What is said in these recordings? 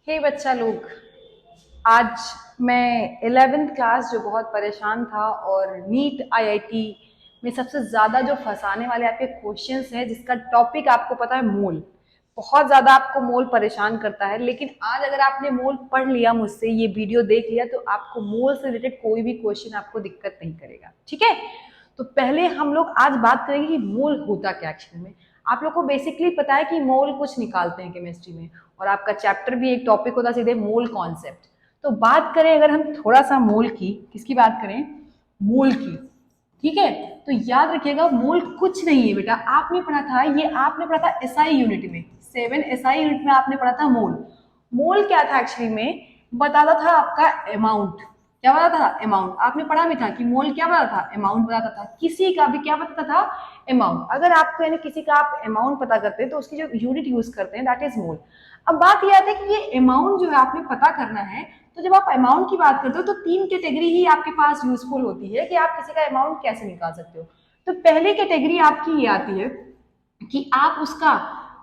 हे बच्चा लोग, आज मैं 11th क्लास जो बहुत परेशान था और नीट आईआईटी में सबसे ज़्यादा जो फंसाने वाले आपके क्वेश्चंस हैं, जिसका टॉपिक आपको पता है मोल। बहुत ज़्यादा आपको मोल परेशान करता है, लेकिन आज अगर आपने मोल पढ़ लिया, मुझसे ये वीडियो देख लिया, तो आपको मोल से रिलेटेड कोई भी क्वेश्चन आपको दिक्कत नहीं करेगा। ठीक है, तो पहले हम लोग आज बात करेंगे कि मोल होता क्या एक्चुअली में। आप लोग को बेसिकली पता है कि मोल कुछ निकालते हैं केमिस्ट्री में, और आपका चैप्टर भी एक टॉपिक होता है सीधे मोल कॉन्सेप्ट। तो बात करें अगर हम थोड़ा सा मोल की, किसकी बात करें? मोल की। ठीक है, तो याद रखिएगा मोल कुछ नहीं है बेटा। आपने पढ़ा था, ये आपने पढ़ा था एसआई यूनिट में, 7 एसआई यूनिट में आपने पढ़ा था मोल। मोल क्या था एक्चुअली में? बताता था आपका अमाउंट। क्या बताता था? अमाउंट। आपने पढ़ा भी था कि मोल क्या बताता था? अमाउंट बताता था। किसी का भी क्या बताता था? अमाउंट। अगर आपको यानी किसी का आप अमाउंट पता करते हैं तो उसकी जो यूनिट यूज करते हैं दैट इज मोल। अब बात यह आती है कि ये अमाउंट जो है आपने पता करना है। तो जब आप अमाउंट की बात करते हो तो 3 कैटेगरी ही आपके पास यूजफुल होती है कि आप किसी का अमाउंट कैसे निकाल सकते हो। तो पहली कैटेगरी आपकी ये आती है कि आप उसका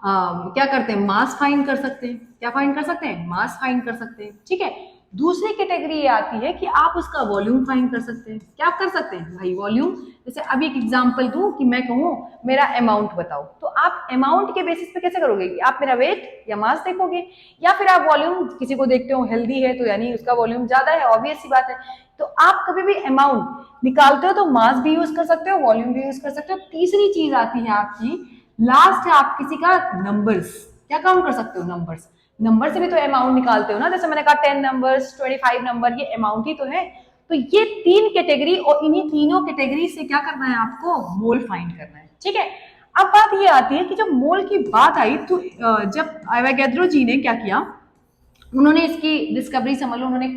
क्या करते हैं? मास फाइंड कर सकते हैं। क्या फाइंड कर सकते हैं? मास फाइंड कर सकते हैं। ठीक है, दूसरी कैटेगरी ये आती है कि आप उसका वॉल्यूम फाइंड कर सकते हैं। क्या कर सकते हैं भाई? वॉल्यूम। जैसे अभी एक एग्जांपल दूं कि मैं कहूं मेरा अमाउंट बताओ, तो आप अमाउंट के बेसिस पे कैसे करोगे? आप मेरा वेट या मास देखोगे, या फिर आप वॉल्यूम किसी को देखते हो हेल्दी है तो यानी उसका वॉल्यूम ज्यादा है, ऑब्वियस सी बात है। तो आप कभी भी अमाउंट निकालते हो तो मास भी यूज कर सकते हो, वॉल्यूम भी यूज कर सकते हो। तीसरी चीज आती है आपकी, लास्ट है आप किसी का नंबर्स। क्या काउंट कर सकते हो? नंबर्स। नंबर से भी तो अमाउंट निकालते हो ना, जैसे मैंने कहा 10 नंबर्स, 25 नंबर, ये अमाउंट ही तो है। तो ये 3 कैटेगरी, और इन्हीं तीनों कैटेगरी से क्या करना है आपको? मोल फाइंड करना है। ठीक है, अब बात ये आती है कि जब मोल की बात आई तो जब एवोगैड्रो जी ने क्या किया, उन्होंने इसकी डिस्कवरी समझ लो, उन्होंने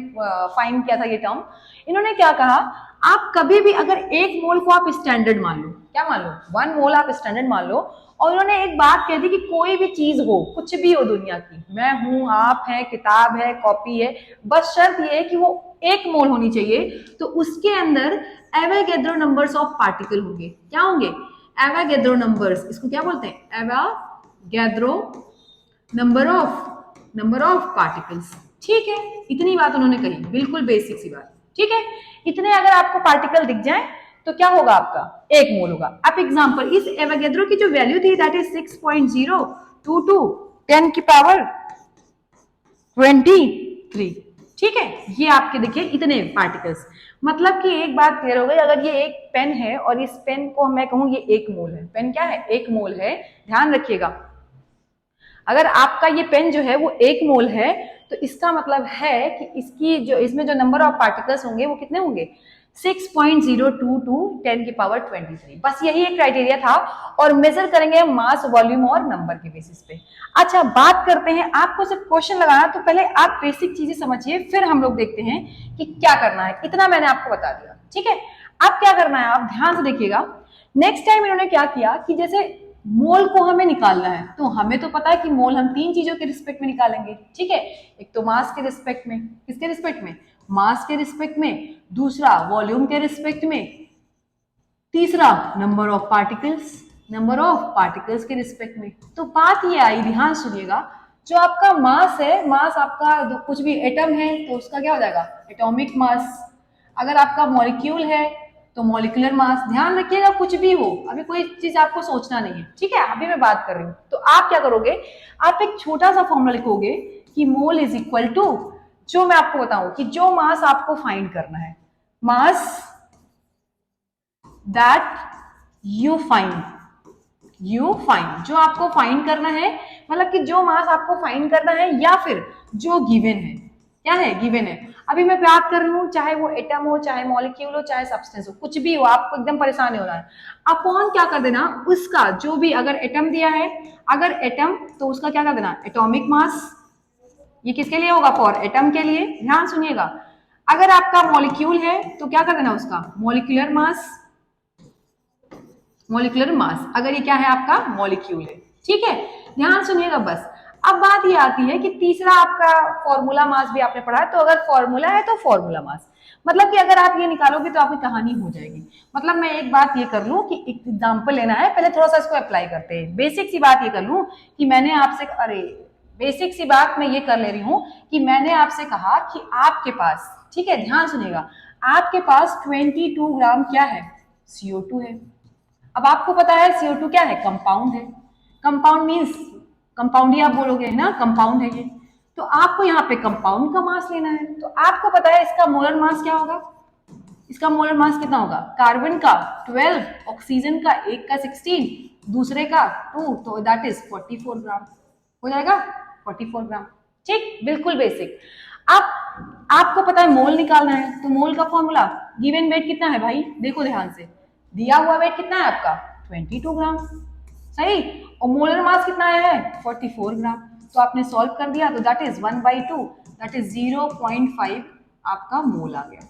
फाइंड किया था ये टर्म। इन्होंने क्या कहा, आप कभी भी अगर एक मोल को आप स्टैंडर्ड मान लो, क्या मान लो? 1 मोल आप स्टैंडर्ड मान लो। और उन्होंने एक बात कह दी कि कोई भी चीज हो, कुछ भी हो दुनिया की, मैं हूं, आप है, किताब है, कॉपी है, बस शर्त ये है कि वो 1 मोल होनी चाहिए। तो उसके अंदर एवोगैड्रो नंबर्स ऑफ पार्टिकल होंगे। क्या होंगे? Avogadro numbers. इसको क्या बोलते हैं? Avogadro number of particles. ठीक है, इतनी बात उन्होंने कही, बिल्कुल बेसिक सी बात। ठीक है, इतने अगर आपको पार्टिकल दिख जाए तो क्या होगा? आपका 1 मोल होगा। अब एग्जांपल, इस एवोगैड्रो की जो वैल्यू थी दैट इज 6.022 10 की पावर 23। ठीक है, ये आपके देखिए इतने पार्टिकल्स। मतलब कि एक बात क्लियर हो गई, अगर ये एक पेन है और इस पेन को मैं कहूं ये 1 मोल है, पेन क्या है? 1 मोल है। ध्यान रखिएगा, अगर आपका ये पेन जो है वो 1 मोल है, तो इसका मतलब है कि इसकी जो इसमें जो नंबर ऑफ पार्टिकल्स होंगे वो कितने होंगे? 6.022 10 की पावर 23। बस यही एक क्राइटेरिया था, और मेजर करेंगे मास, वॉल्यूम और नंबर के बेसिस पे। अच्छा, बात करते हैं, आपको सिर्फ क्वेश्चन लगाना, तो पहले आप बेसिक चीजें समझिए, फिर हम लोग देखते हैं कि क्या करना है। इतना मैंने आपको बता दिया। ठीक है, अब क्या करना है आप ध्यान से देखिएगा। नेक्स्ट टाइम इन्होंने क्या किया कि जैसे मोल को हमें निकालना है, तो हमें तो पता है कि मोल हम 3 चीजों के रिस्पेक्ट में निकालेंगे। ठीक है, एक तो मास के रिस्पेक्ट में, किसके रिस्पेक्ट में? मास के रिस्पेक्ट में। दूसरा वॉल्यूम के रिस्पेक्ट में। तीसरा नंबर ऑफ पार्टिकल्स के रिस्पेक्ट में। तो बात ये आई, ध्यान सुनिएगा, जो आपका मास है, मास आपका कुछ भी एटम है तो उसका क्या हो जाएगा? Atomic mass. अगर आपका मॉलिक्यूल है तो मॉलिक्यूलर मास। ध्यान रखिएगा, कुछ भी हो, अभी कोई चीज आपको सोचना नहीं है। ठीक है, अभी मैं बात कर रही हूं, तो आप क्या करोगे? आप एक छोटा सा फॉर्मूला लिखोगे कि मोल इज इक्वल टू, जो मैं आपको बताऊं कि जो मास आपको फाइंड करना है, मास दैट यू फाइंड जो आपको फाइंड करना है, मतलब कि जो मास आपको फाइंड करना है, या फिर जो गिवन है। क्या है? गिवन है। अभी मैं बात कर रही हूँ, चाहे वो एटम हो, चाहे मॉलिक्यूल हो, चाहे सब्सटेंस हो, कुछ भी हो, आपको एकदम परेशान नहीं होना है। अपॉन क्या कर देना? उसका जो भी, अगर एटम दिया है, अगर एटम, तो उसका क्या कर देना? Atomic mass. ये किसके लिए होगा? फॉर एटम के लिए। ध्यान सुनिएगा, अगर आपका मॉलिक्यूल है तो क्या कर देना? उसका मॉलिक्यूलर मास, अगर ये क्या है? आपका मॉलिक्यूल है। ठीक है, ध्यान सुनिएगा बस। अब बात ये आती है कि तीसरा आपका फॉर्मूला मास भी आपने पढ़ा है, तो अगर फॉर्मूला है तो फॉर्मूला मास, मतलब कि अगर आप ये निकालोगे तो आपकी कहानी हो जाएगी। मतलब मैं एक बात ये कर लूं कि एक एग्जांपल लेना है, पहले थोड़ा सा इसको अप्लाई करते हैं। बेसिक सी बात ये कर लूं कि मैंने आपसे, अरे बेसिक सी बात मैं ये कर ले रही हूं कि मैंने आपसे कहा कि आपके पास, ठीक है ध्यान सुनिएगा, आपके पास 22 ग्राम क्या है, CO2 है। अब आपको पता है CO2 क्या है, कंपाउंड है। कंपाउंड मीन्स कंपाउंड ही आप बोलोगे है ना, कंपाउंड है ये। तो आपको यहाँ पे कंपाउंड का मास लेना है। तो आपको पता है इसका मोलर मास क्या होगा, इसका मोलर मास कितना होगा, कार्बन का 12, ऑक्सीजन का एक का 16, दूसरे का 2, तो दैट इज 44 ग्राम हो जाएगा, 44 ग्राम। ठीक, बिल्कुल बेसिक। अब आपको पता है मोल निकालना है, तो मोल का फॉर्मूला, गिवन वेट कितना है भाई, देखो ध्यान से, दिया हुआ वेट कितना है आपका 22 ग्राम, सही, और मोलर मास कितना है 44 ग्राम। तो आपने सॉल्व कर दिया, तो दैट इज 1/2, दैट इज 0.5 आपका मोल आ गया।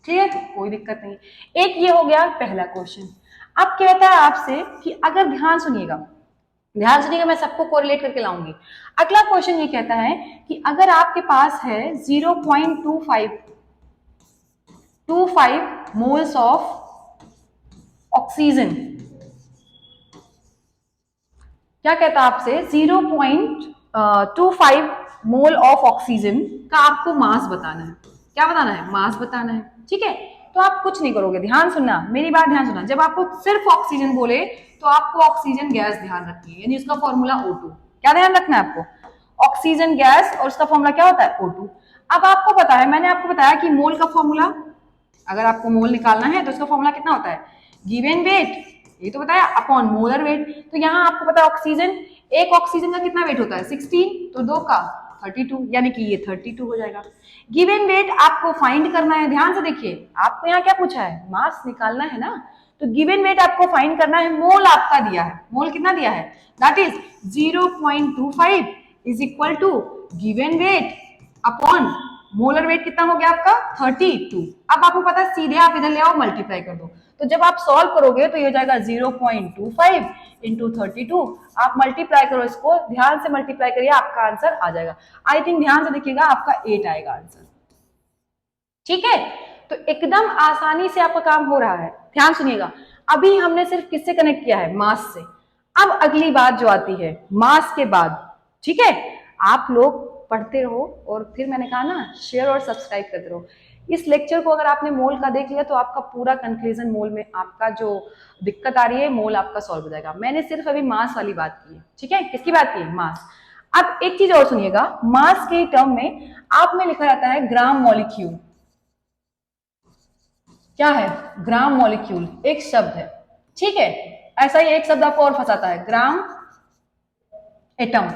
क्लियर, कोई दिक्कत नहीं। एक ये हो गया पहला क्वेश्चन। अब कहता है आपसे कि अगर ध्यान सुनिएगा, ध्यान सुनिएगा, मैं सबको कोरिलेट करके लाऊंगी। अगला क्वेश्चन ये कहता है कि अगर आपके पास है 0.25 मोल्स ऑफ ऑक्सीजन, क्या कहता है आपसे 0.25 मोल ऑफ ऑक्सीजन का आपको मास बताना है। क्या बताना है, मास बताना है, ठीक है। तो आप कुछ नहीं करोगे, ध्यान सुनना, मेरी बात ध्यान सुनना, जब आपको सिर्फ ऑक्सीजन बोले तो आपको ऑक्सीजन गैस ध्यान रखनी है, यानी उसका फॉर्मूला O2। क्या ध्यान रखना है आपको, ऑक्सीजन गैस, और उसका फॉर्मूला क्या होता है O2। अब आपको पता है, मैंने आपको बताया कि मोल का फॉर्मूला, अगर आपको मोल निकालना है तो उसका फॉर्मूला कितना होता है, गिवन वेट, ये तो बताया, अपॉन मोलर वेट। तो यहाँ आपको पता है ऑक्सीजन, एक ऑक्सीजन का कितना वेट होता है 16, तो 2 का 32, यानी कि ये 32 हो जाएगा। गिवन वेट आपको फाइंड करना है, ध्यान से देखिए, आपको यहाँ क्या पूछा है, मास निकालना है ना, तो गिवन वेट आपको फाइंड करना है, मोल आपका दिया है, मोल कितना दिया है, that is 0.25 is equal to given weight upon molar weight कितना हो गया आपका 32। अब आपको पता है, सीधे आप इधर ले आओ, मल्टीप्लाई कर दो, तो जब आप सॉल्व करोगे तो ये हो जाएगा 0.25 इंटू 32, आप मल्टीप्लाई करो, इसको ध्यान से मल्टीप्लाई करिए, आपका आंसर आ जाएगा। आई थिंक ध्यान से देखिएगा, आपका 8 आएगा आंसर, ठीक है। तो एकदम आसानी से आपका काम हो रहा है। ध्यान सुनिएगा, अभी हमने सिर्फ किससे कनेक्ट किया है, मास से। अब अगली बात जो आती है मास के बाद, ठीक है, आप लोग पढ़ते रहो, और फिर मैंने कहा ना, शेयर और सब्सक्राइब करते रहो। इस लेक्चर को अगर आपने मोल का देख लिया तो आपका पूरा कंक्लूजन मोल में, आपका जो दिक्कत आ रही है मोल आपका सॉल्व हो जाएगा। मैंने सिर्फ अभी मास वाली बात की है, ठीक है, किसकी बात की है, मास। अब एक चीज और सुनिएगा, मास के टर्म में आप में लिखा जाता है ग्राम मॉलिक्यूल। क्या है, ग्राम मॉलिक्यूल एक शब्द है, ठीक है। ऐसा ही एक शब्द आपको और फंसाता है, ग्राम एटम।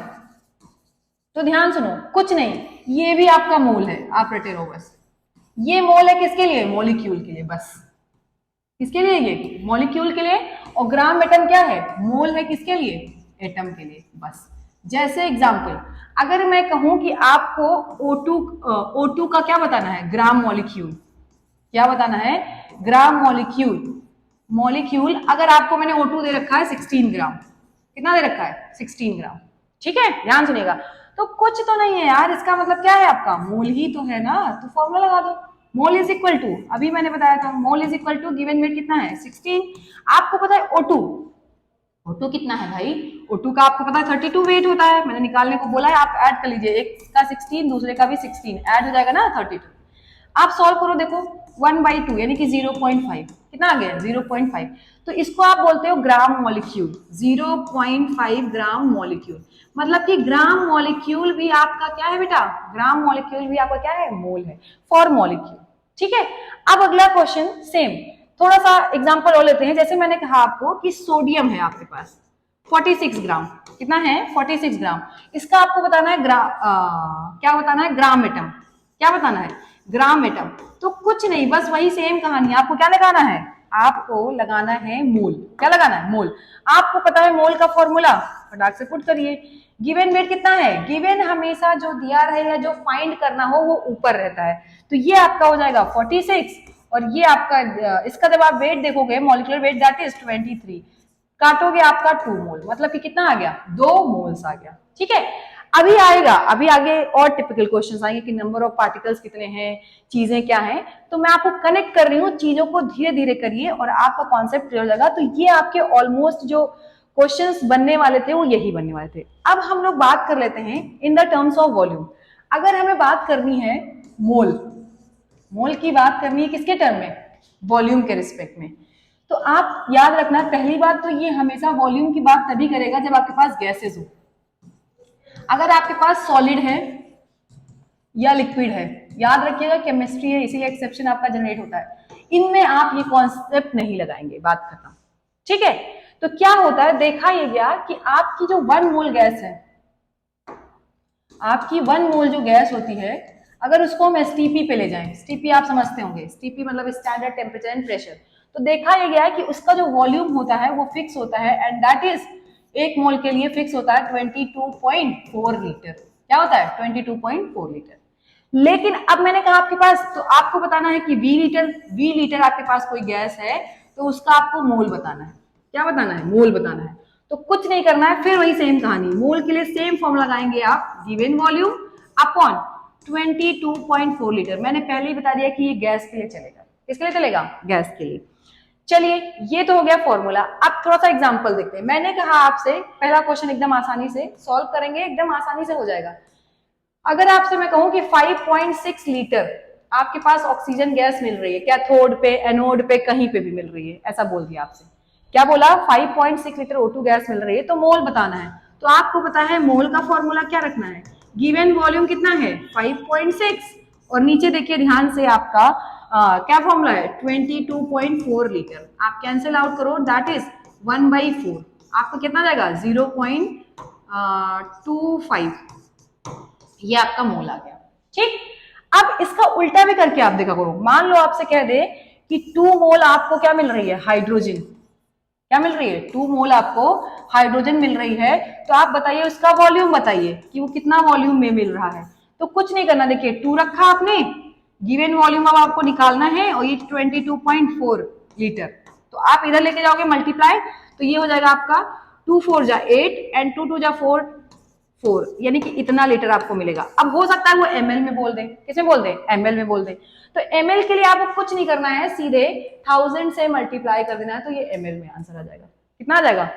तो ध्यान सुनो, कुछ नहीं, ये भी आपका मोल है, आप रटे रहो बस। ये मोल है किसके लिए, मॉलिक्यूल के लिए, बस किसके लिए, ये मॉलिक्यूल के लिए। और ग्राम एटम क्या है, मोल है किसके लिए, एटम के लिए, बस। जैसे एग्जांपल, अगर मैं कहूं कि आपको O2 का क्या बताना है, ग्राम मॉलिक्यूल, क्या बताना है, ग्राम मॉलिक्यूल। मॉलिक्यूल अगर आपको मैंने O2 दे रखा है 16 ग्राम, कितना दे रखा है 16 ग्राम, ठीक है, ध्यान सुनिएगा। तो कुछ तो नहीं है यार, इसका मतलब क्या है, आपका मोल ही तो है ना, तो फॉर्मूला लगा दो, मोल इज इक्वल टू, अभी मैंने बताया था, mole is equal to given weight कितना है 16, आपको पता है O2 कितना है भाई, O2 का आपको पता है 32 वेट होता है, मैंने निकालने को बोला है, आप ऐड कर लीजिए, एक का 16 दूसरे का भी 16 ऐड हो जाएगा ना 32। आप सॉल्व करो, देखो 1/2 यानी कि 0.5 कितना आ गया 0.5, तो इसको आप बोलते हो ग्राम मॉलिक्यूल, 0.5 ग्राम मॉलिक्यूल। मतलब कि ग्राम मॉलिक्यूल भी आपका क्या है बेटा, ग्राम मॉलिक्यूल भी आपका क्या है, मोल है, फॉर मॉलिक्यूल, ठीक है। अब अगला क्वेश्चन सेम, थोड़ा सा एग्जांपल और लेते हैं। जैसे मैंने कहा आपको कि सोडियम है आपके पास 46 ग्राम, कितना है 46 ग्राम, इसका आपको बताना है क्या बताना है, ग्राम एटम, क्या बताना है, ग्राम एटम। तो कुछ नहीं, बस वही सेम कहानी, आपको क्या लगाना है, आपको लगाना है मोल, क्या लगाना है, मोल। आपको पता है मोल का फॉर्मूला, फटाक से पुट करिए, गिवन वेट कितना है, गिवन हमेशा जो दिया रहेगा, जो फाइंड करना हो वो ऊपर रहता है, तो ये आपका हो जाएगा 46, और ये आपका, इसका जब आप वेट देखोगे, मॉलिक्यूलर वेट दैट इज 23, काटोगे आपका 2 मोल, मतलब कि कितना आ गया, 2 मोल्स आ गया, ठीक है। अभी आएगा, अभी आगे और टिपिकल क्वेश्चंस आएंगे कि नंबर ऑफ पार्टिकल्स कितने हैं, चीजें क्या हैं, तो मैं आपको कनेक्ट कर रही हूँ, चीजों को धीरे धीरे करिए और आपका कॉन्सेप्ट क्लियर हो जाएगा। तो ये आपके ऑलमोस्ट जो क्वेश्चंस बनने वाले थे वो यही बनने वाले थे। अब हम लोग बात कर लेते हैं in the terms of volume. अगर हमें बात करनी है मोल, मोल की बात करनी है किसके टर्म में, वॉल्यूम के रिस्पेक्ट में, तो आप याद रखना पहली बात तो ये हमेशा वॉल्यूम की बात तभी करेगा जब आपके पास गैसेस हो। अगर आपके पास सॉलिड है या लिक्विड है, याद रखिएगा केमिस्ट्री है इसीलिए एक्सेप्शन आपका जनरेट होता है, इनमें आप ये कॉन्सेप्ट नहीं लगाएंगे बात करना, ठीक है। तो क्या होता है, देखा ये गया कि आपकी जो 1 मोल गैस है, आपकी 1 मोल जो गैस होती है, अगर उसको हम एसटीपी पे ले जाएं, एसटीपी आप समझते होंगे, एसटीपी मतलब स्टैंडर्ड टेम्परेचर एंड प्रेशर, तो देखा ये गया कि उसका जो वॉल्यूम होता है वो फिक्स होता है एंड दैट इज 1 मोल के लिए फिक्स होता है 22.4 लीटर। क्या होता है 22.4 लीटर। लेकिन अब मैंने कहा आपके पास, तो आपको बताना है कि वी लीटर आपके पास कोई गैस है तो उसका आपको मोल बताना है। क्या बताना है, मोल बताना है। तो कुछ नहीं करना है, फिर वही सेम कहानी, मोल के लिए सेम फॉर्मूला लगाएंगे आप, गिवन वॉल्यूम अपॉन 22.4 लीटर। मैंने पहले ही बता दिया कि ये गैस के लिए चलेगा, किसके लिए चलेगा, गैस के लिए। चलिए ये तो हो गया फॉर्मूला। अब थोड़ा सा एग्जांपल देखते हैं। मैंने कहा आपसे पहला क्वेश्चन एकदम आसानी से सॉल्व करेंगे, एकदम आसानी से हो जाएगा। अगर आपसे मैं कहूं कि 5.6 लीटर आपके पास ऑक्सीजन गैस मिल रही है, कैथोड पे, एनोड पे, कहीं पे भी मिल रही है, ऐसा बोल दिया आपसे, क्या बोला 5.6 लीटर O2 गैस मिल रही है, तो मोल बताना है। तो आपको पता है मोल का फॉर्मूला क्या रखना है, गिवन वॉल्यूम कितना है 5.6, और नीचे देखिए ध्यान से आपका क्या फॉर्मूला है 22.4 लीटर। आप कैंसिल आउट करो, दैट इज 1/4, आपको कितना जाएगा 0.25, ये आपका मोल आ गया, ठीक। अब इसका उल्टा भी करके आप देखा करो, मान लो आपसे कह दे कि 2 मोल आपको क्या मिल रही है, हाइड्रोजन, क्या मिल रही है 2 मोल आपको हाइड्रोजन मिल रही है, तो आप बताइए उसका वॉल्यूम बताइए कि वो कितना वॉल्यूम में मिल रहा है। तो कुछ नहीं करना, देखिए 2 रखा आपने, गिवन वॉल्यूम अब आपको निकालना है और ये 22.4 लीटर, तो आप इधर लेके जाओगे मल्टीप्लाई, तो ये हो जाएगा आपका 2 4 जा 8 एंड 2 2 जा 4, यानी कि इतना लीटर आपको मिलेगा। अब हो सकता है वो एमएल में बोल दे, किसमें बोल दे, एमएल में बोल दे, तो एमएल के लिए आपको कुछ नहीं करना है, सीधे 1000 से मल्टीप्लाई कर देना है, तो ये एमएल में आंसर आ जाएगा। कितना आ जाएगा,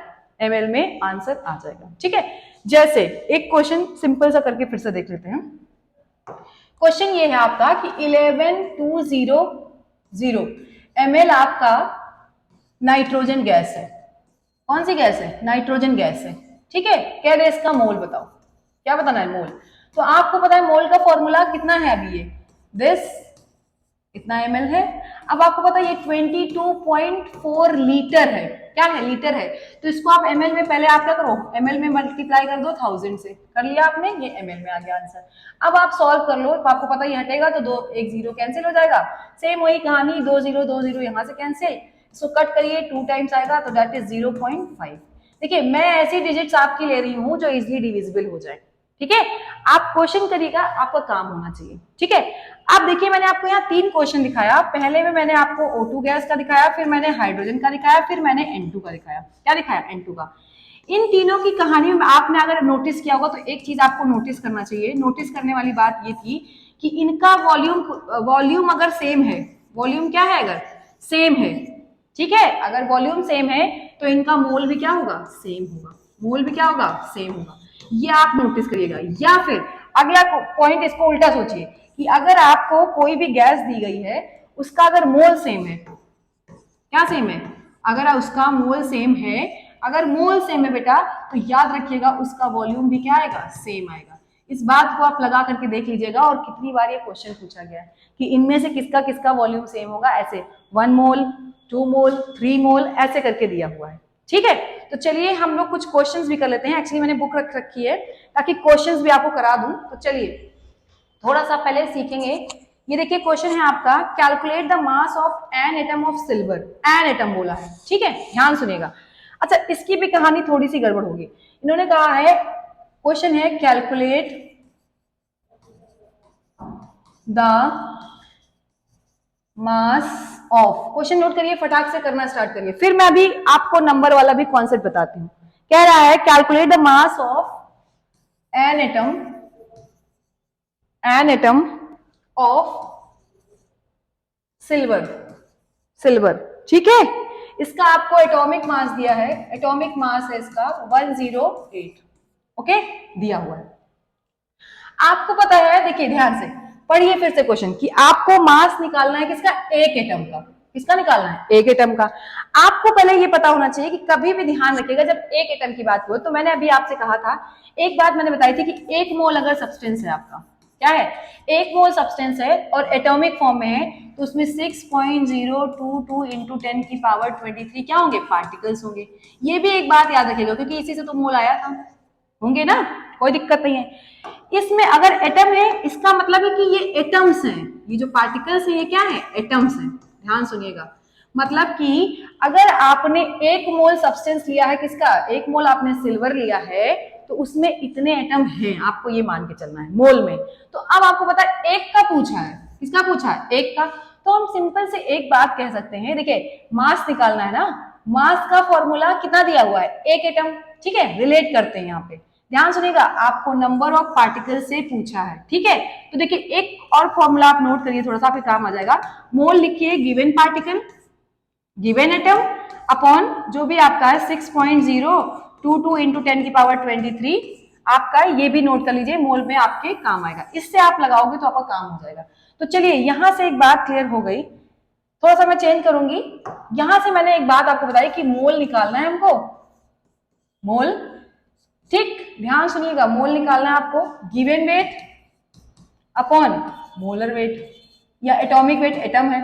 एमएल में आंसर आ जाएगा, ठीक है। जैसे एक क्वेश्चन सिंपल सा करके फिर से देख लेते हैं। क्वेश्चन ये है आपका कि 11200 ml आपका नाइट्रोजन गैस है, कौन सी गैस है, नाइट्रोजन गैस है, ठीक है। कह दे इसका मोल बताओ, क्या बताना है, मोल। तो आपको पता है मोल का फॉर्मूला कितना है, अभी ये दिस इतना ml है। अब आपको पता है ये 22.4 लीटर है, क्या है, लीटर है, तो इसको आप ml में पहले आप क्या करो, ml में मल्टीप्लाई कर दो 1000 से, कर लिया आपने, ये ml में आ गया आंसर। अब आप सॉल्व कर लो, तो आपको पता ये हटेगा तो 2 1 0 कैंसिल हो जाएगा, सेम वही कहानी 2 0 यहां से कैंसिल, इसको कट करिए 2 टाइम्स आएगा, तो दैट इज 0.5। देखिए मैं ऐसी डिजिट्स आपकी ले रही हूं जो इजिली डिविजिबल हो जाए, ठीक है। आप क्वेश्चन करिएगा, आपका काम होना चाहिए, ठीक है। अब देखिए मैंने आपको यहाँ 3 क्वेश्चन दिखाया, पहले में मैंने आपको O2 गैस का दिखाया, फिर मैंने हाइड्रोजन का दिखाया, फिर मैंने N2 का दिखाया। क्या दिखाया, N2 का। इन तीनों की कहानी में आपने अगर नोटिस किया होगा तो एक चीज आपको नोटिस करना चाहिए, नोटिस करने वाली बात ये थी कि इनका वॉल्यूम अगर सेम है, वॉल्यूम क्या है अगर सेम है, ठीक है, अगर वॉल्यूम सेम है तो इनका मोल भी क्या होगा, सेम होगा, मोल भी क्या होगा, सेम होगा, ये आप नोटिस करिएगा। या फिर अगला पॉइंट, इसको उल्टा सोचिए कि अगर आपको कोई भी गैस दी गई है, उसका अगर मोल सेम है, क्या सेम है, अगर उसका मोल सेम है, अगर मोल सेम है बेटा, तो याद रखिएगा उसका वॉल्यूम भी क्या आएगा, सेम आएगा। इस बात को आप लगा करके देख लीजिएगा, और कितनी बार ये क्वेश्चन पूछा गया है कि इनमें से किसका किसका वॉल्यूम सेम होगा, ऐसे 1 मोल 2 मोल 3 मोल ऐसे करके दिया हुआ है, ठीक है। तो चलिए हम लोग कुछ क्वेश्चंस भी कर लेते हैं, एक्चुअली मैंने बुक रख रखी है ताकि क्वेश्चंस भी आपको करा दूं। तो चलिए थोड़ा सा पहले सीखेंगे। ये देखिए क्वेश्चन है आपका, calculate the mass of an atom of silver, an atom बोला है, ठीक है, ध्यान सुनिएगा। अच्छा इसकी भी कहानी थोड़ी सी गड़बड़ होगी, इन्होंने कहा है, क्वेश्चन है calculate the mass of, question note करिए, फटाक से करना स्टार्ट करिए, फिर मैं अभी आपको नंबर वाला भी कॉन्सेप्ट बताती हूँ। कह रहा है calculate the mass of an atom of silver, ठीक है। इसका आपको एटॉमिक मास दिया है, एटॉमिक मास है इसका 108, ओके, दिया हुआ है। आपको पता है, देखिए ध्यान से पढ़िए फिर से क्वेश्चन कि आपको मास निकालना है किसका, एक एटम का। किसका निकालना है, एक एटम का। आपको पहले ये पता होना चाहिए कि कभी भी ध्यान रखिएगा जब एक एटम की बात हो, तो मैंने अभी आपसे कहा था, एक बात मैंने बताई थी कि एक मोल अगर सब्सटेंस है आपका, क्या है, एक मोल सब्सटेंस है और एटॉमिक फॉर्म में है, तो उसमें 6.022 इंटू 10 की पावर 23 क्या होंगे, पार्टिकल्स होंगे। ये भी एक बात याद रखिएगा क्योंकि इसी से तो मोल आया था, होंगे ना, कोई दिक्कत नहीं है। इसमें अगर एटम है इसका मतलब है कि ये एटम्स हैं, ये जो पार्टिकल्स हैं ये क्या है, एटम्स हैं। ध्यान सुनिएगा, मतलब कि अगर आपने एक मोल सब्सटेंस लिया है किसका, एक मोल आपने सिल्वर लिया है, तो उसमें इतने एटम हैं, आपको ये मान के चलना है मोल में। तो अब आपको पता है एक का पूछा है, किसका पूछा है, एक का। तो हम सिंपल से एक बात कह सकते हैं, देखिए मास निकालना है ना, मास का फॉर्मूला कितना दिया हुआ है, एक एटम, ठीक है, रिलेट करते हैं यहाँ पे। ध्यान सुनिएगा, आपको नंबर ऑफ पार्टिकल से पूछा है, ठीक है। तो देखिए एक और फॉर्मूला आप नोट करिए, थोड़ा सा आपके काम आ जाएगा। मोल लिखिए given particle, given atom upon जो भी आपका है 6.022 इंटू 10 की पावर 23, आपका ये भी नोट कर लीजिए, मोल में आपके काम आएगा। इससे आप लगाओगे तो आपका काम हो जाएगा। तो चलिए यहां से एक बात क्लियर हो गई, थोड़ा सा मैं चेंज करूंगी। यहां से मैंने एक बात आपको बताई कि मोल निकालना है हमको, मोल, ठीक, ध्यान सुनिएगा, मोल निकालना है आपको given weight upon molar wait या एटॉमिक वेट, एटम है,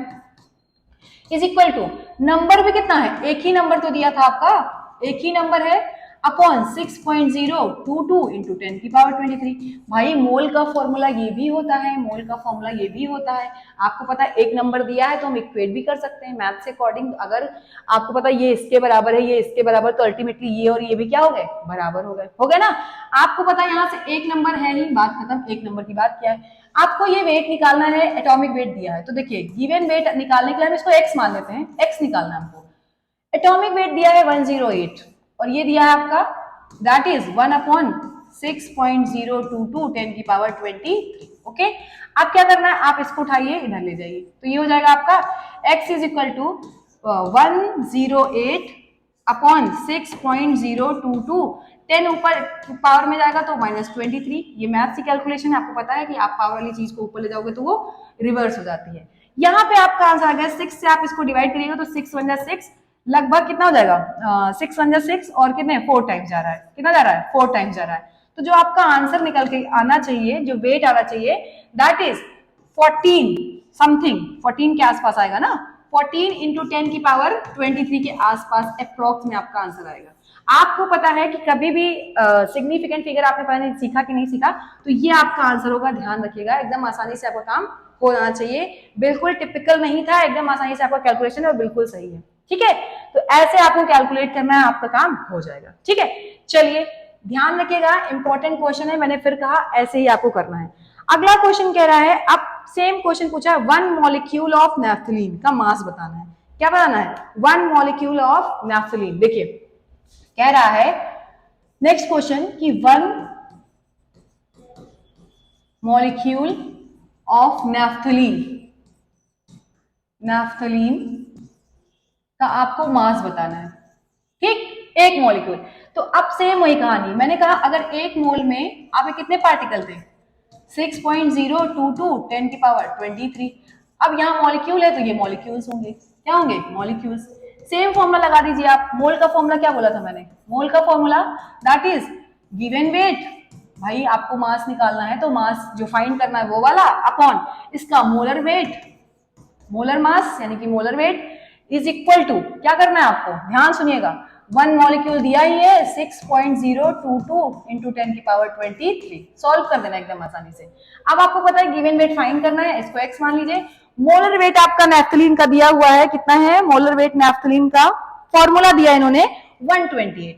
इज इक्वल टू नंबर भी कितना है, एक ही नंबर तो दिया था आपका, एक ही नंबर है, अपॉन 6.022 इंटू 10 की पावर 23। भाई मोल का फॉर्मूला ये भी होता है, मोल का फॉर्मूला ये भी होता है। आपको पता है एक नंबर दिया है तो हम इक्वेट भी कर सकते हैं मैथ से अकॉर्डिंग। अगर आपको पता है ये इसके बराबर है, ये इसके बराबर, तो अल्टीमेटली ये और ये भी क्या हो गए, बराबर हो गए ना। आपको पता है यहाँ से एक नंबर है ही, बात खत्म, एक नंबर की बात क्या है। आपको ये वेट निकालना है, एटॉमिक वेट दिया है, तो देखिए गिवन वेट निकालने के लिए हम इसको एक्स मान लेते हैं, एक्स निकालना है हमको। एटॉमिक वेट दिया है 108 और ये दिया है आपका दैट इज 1 अपॉन 6.022 10 की पावर 23, ओके। आप क्या करना है, आप इसको उठाइए इधर ले जाइए, तो ये हो जाएगा आपका x is equal to 108 upon 6.022, 10 ऊपर पावर में जाएगा तो -23। ये मैथ की कैलकुलेशन है, आपको पता है कि आप पावर वाली चीज को ऊपर ले जाओगे तो वो रिवर्स हो जाती है। यहाँ पे आपका आंसर आ गया 6 से, आप इसको डिवाइड करिएगा तो 6 1 6, लगभग कितना हो जाएगा, 6 1 6 और कितने 4 टाइम्स जा रहा है, कितना जा रहा है, 4 टाइम्स जा रहा है। तो जो आपका आंसर निकल के आना चाहिए, जो वेट आना चाहिए, दैट इज 14 समथिंग, 14 के आसपास आएगा ना, 14 इंटू 10 की पावर 23 के आसपास अप्रोक्स में आपका आंसर आएगा। आपको पता है कि कभी भी सिग्निफिकेंट फिगर आपने पता नहीं सीखा कि नहीं सीखा, तो ये आपका आंसर होगा, ध्यान रखिएगा, एकदम आसानी से आपका काम हो जाना चाहिए। बिल्कुल टिपिकल नहीं था, एकदम आसानी से आपका कैलकुलेशन और बिल्कुल सही है, ठीक है। तो ऐसे आपको कैलकुलेट करना है, आपका काम हो जाएगा, ठीक है। चलिए ध्यान रखिएगा, इंपॉर्टेंट क्वेश्चन है, मैंने फिर कहा ऐसे ही आपको करना है। अगला क्वेश्चन कह रहा है, अब सेम क्वेश्चन पूछा है, 1 मॉलिक्यूल ऑफ नैफ्थलीन का मास बताना है। क्या बताना है, 1 मॉलिक्यूल ऑफ नैफ्थलीन। देखिए कह रहा है नेक्स्ट क्वेश्चन कि 1 मॉलिक्यूल ऑफ नैफ्थलीन, नैफ्थलीन का आपको मास बताना है, ठीक, एक मॉलिक्यूल। तो अब सेम वही कहानी, मैंने कहा अगर एक मोल में आपके कितने पार्टिकल थे, 6.022 10 की पावर 23। अब यहाँ मॉलिक्यूल है तो ये मॉलिक्यूल्स होंगे, क्या होंगे, मॉलिक्यूल्स। सेम फॉर्मूला लगा दीजिए आप, मोल का फॉर्मूला क्या बोला था मैंने, मोल का formula that is given weight, भाई आपको मास निकालना है तो मास जो फाइंड करना है वो वाला, अपॉन इसका मोलर वेट, मोलर मास यानी कि molar weight is equal to, क्या करना है आपको, ध्यान सुनिएगा, 1 मॉलिक्यूल दिया ही है 6.022 इंटू 10 की पावर 23, सॉल्व कर देना एकदम आसानी से। अब आपको पता है गिवन वेट फाइंड करना है, इसको x मान लीजिए। मोलर वेट आपका नैफ्थलीन का दिया हुआ है, कितना है मोलर वेट नैफ्थलीन का, फॉर्मूला दिया इन्होंने 128,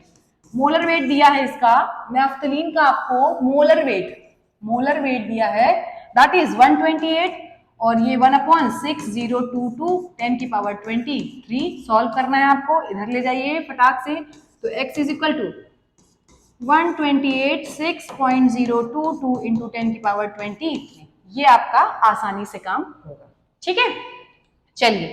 मोलर वेट दिया है इसका नैफ्थलीन का, आपको मोलर वेट दिया है दैट इज 128 और ये 1 अपॉन 6.022 10 की पावर 23, सॉल्व करना है आपको, इधर ले जाइए फटाक से। तो x is equal to 128 6.022 into 10 की पावर 23, ये आपका आसानी से काम होगा, ठीक है। चलिए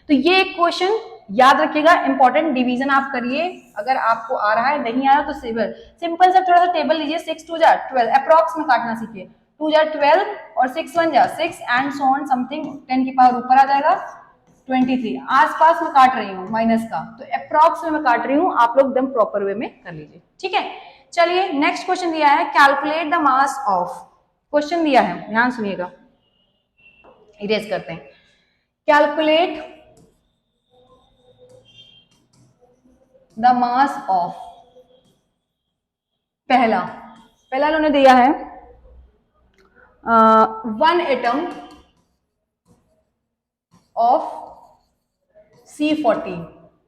तो ये एक क्वेश्चन याद रखिएगा, इंपॉर्टेंट। डिवीजन आप करिए, अगर आपको आ रहा है, नहीं आ रहा तो सिंपल सिंपल सा थोड़ा सा टेबल लीजिए। 6 2 जा 12, अप्रॉक्स में काटना सीखिए। 2 जा 12 और 6 1 जा 6 एंड सो ऑन समथिंग, 10 की पावर ऊपर आ जाएगा 23। आसपास में काट रही हूँ माइनस का, तो अप्रॉक्स में मैं काट रही हूँ, आप लोग एकदम प्रॉपर वे में कर लीजिए, ठीक है। चलिए नेक्स्ट क्वेश्चन दिया है, calculate the mass of. Question दिया है, ध्यान सुनिएगा, इरेज करते हैं। कैलकुलेट द मास ऑफ, पहला उन्होंने दिया है 1 एटम ऑफ C14,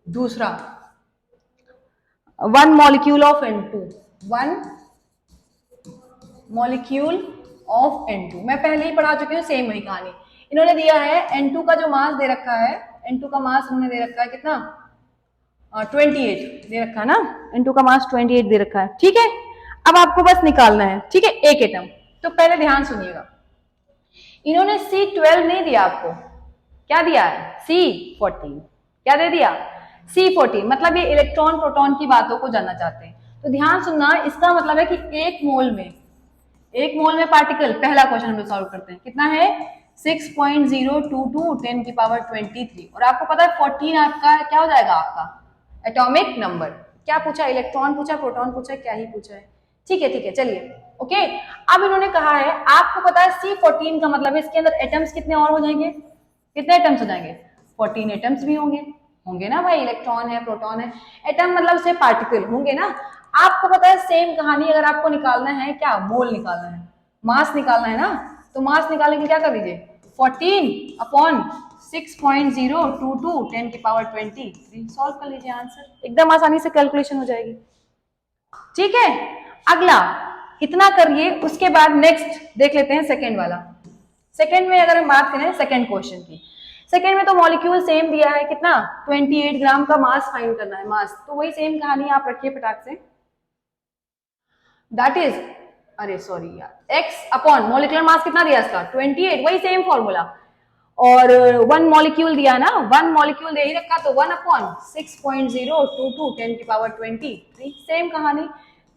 दूसरा 1 molecule of N2, 1 molecule of N2। मैं पहले ही पढ़ा चुकी हूँ, सेम वही कहानी। इन्होंने दिया है N2 का जो मास दे रखा है, N2 का मास उन्होंने दे रखा है कितना, 28 दे रखा है ना, N2 का मास 28 दे रखा है, ठीक है। अब आपको बस निकालना है, ठीक है, एक एटम। तो पहले ध्यान सुनिएगा, इन्होंने C12 नहीं दिया आपको, क्या दिया है, C14। क्या दे दिया, C14। मतलब ये इलेक्ट्रॉन प्रोटॉन की बातों को जानना चाहते हैं। तो ध्यान सुनना, इसका मतलब है कि एक मोल में पार्टिकल, पहला क्वेश्चन हम लोग सॉल्व करते हैं, कितना है 6.022 10 की पावर 23। और आपको पता है 14 आपका क्या हो जाएगा, आपका एटॉमिक नंबर। क्या पूछा, इलेक्ट्रॉन पूछा, प्रोटॉन पूछा, क्या ही पूछा है, ठीक है चलिए ओके। अब इन्होंने कहा है, आपको पता है C14 का मतलब है इसके अंदर एटम्स कितने और हो जाएंगे, कितने एटम्स हो जाएंगे, 14 एटम्स भी होंगे ना भाई, इलेक्ट्रॉन है, प्रोटॉन है, एटम मतलब से पार्टिकल होंगे ना। आपको पता है सेम कहानी, अगर आपको निकालना है क्या, मोल निकालना है, मास निकालना है ना, तो मास निकालने के लिए क्या कर दीजिए, 14 अपॉन 6.022 10 की पावर 23, सॉल्व कर लीजिए, आंसर एकदम आसानी से कैलकुलेशन हो जाएगी, ठीक है। अगला इतना करिए, उसके बाद नेक्स्ट देख लेते हैं सेकेंड वाला। सेकेंड में अगर हम बात करें सेकेंड क्वेश्चन की, सेकेंड में तो मॉलिक्यूल सेम दिया है, कितना 28 ग्राम का मास फाइंड करना है, मास, तो वही सेम कहानी आप रखिए फटाक से, दैट इज, अरे सॉरी यार, x अपॉन मॉलिक्यूलर मास कितना दिया इसका 28, वही सेम फॉर्मूला। और 1 मॉलिक्यूल दिया ना, 1 मॉलिक्यूल दे ही रखा, तो 1 अपॉन 6.022 10 की पावर 23, सेम कहानी।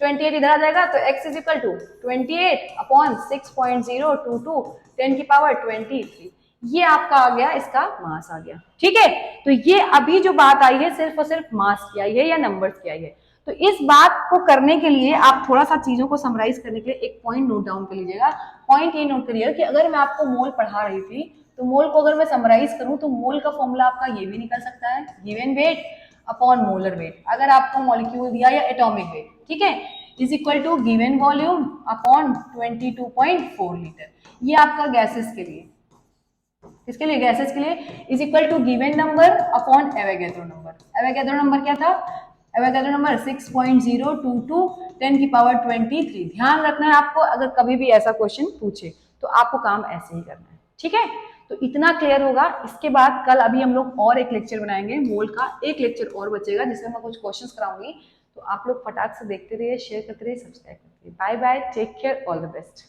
28 इधर आ जाएगा, तो x is equal to 28 upon 6.022 10 की पावर 23, ये आपका आ गया, इसका मास आ गया, ठीक है। तो ये अभी जो बात आई है सिर्फ और सिर्फ मास की आई है या नंबर्स की आई है। तो इस बात को करने के लिए आप थोड़ा सा चीजों को समराइज करने के लिए एक पॉइंट नोट डाउन कर लीजिएगा। पॉइंट ये नोट करिएगा कि अगर मैं आपको मोल पढ़ा रही थी, तो मोल को अगर मैं समराइज करूं, तो मोल का फॉर्मूला आपका ये भी निकल सकता है, given weight upon molar weight, अगर आपको मॉलिक्यूल दिया या एटॉमिक वेट, ठीक है, is equal to given volume upon 22.4 litre. ये आपका गैसेस के लिए, किसके लिए, गैसेस के लिए, is equal to given number upon Avogadro number. Avogadro number क्या था, एवोगैड्रो नंबर 6.022 10 की पावर 23। ध्यान रखना है आपको, अगर कभी भी ऐसा क्वेश्चन पूछे तो आपको काम ऐसे ही करना है, ठीक है। तो इतना क्लियर होगा। इसके बाद कल अभी हम लोग और एक लेक्चर बनाएंगे, मोल का एक लेक्चर और बचेगा, जिसमें मैं कुछ क्वेश्चंस कराऊंगी। तो आप लोग फटाक से देखते रहिए, शेयर करते रहिए, सब्सक्राइब करते रहिए। Bye bye, take care, all the best.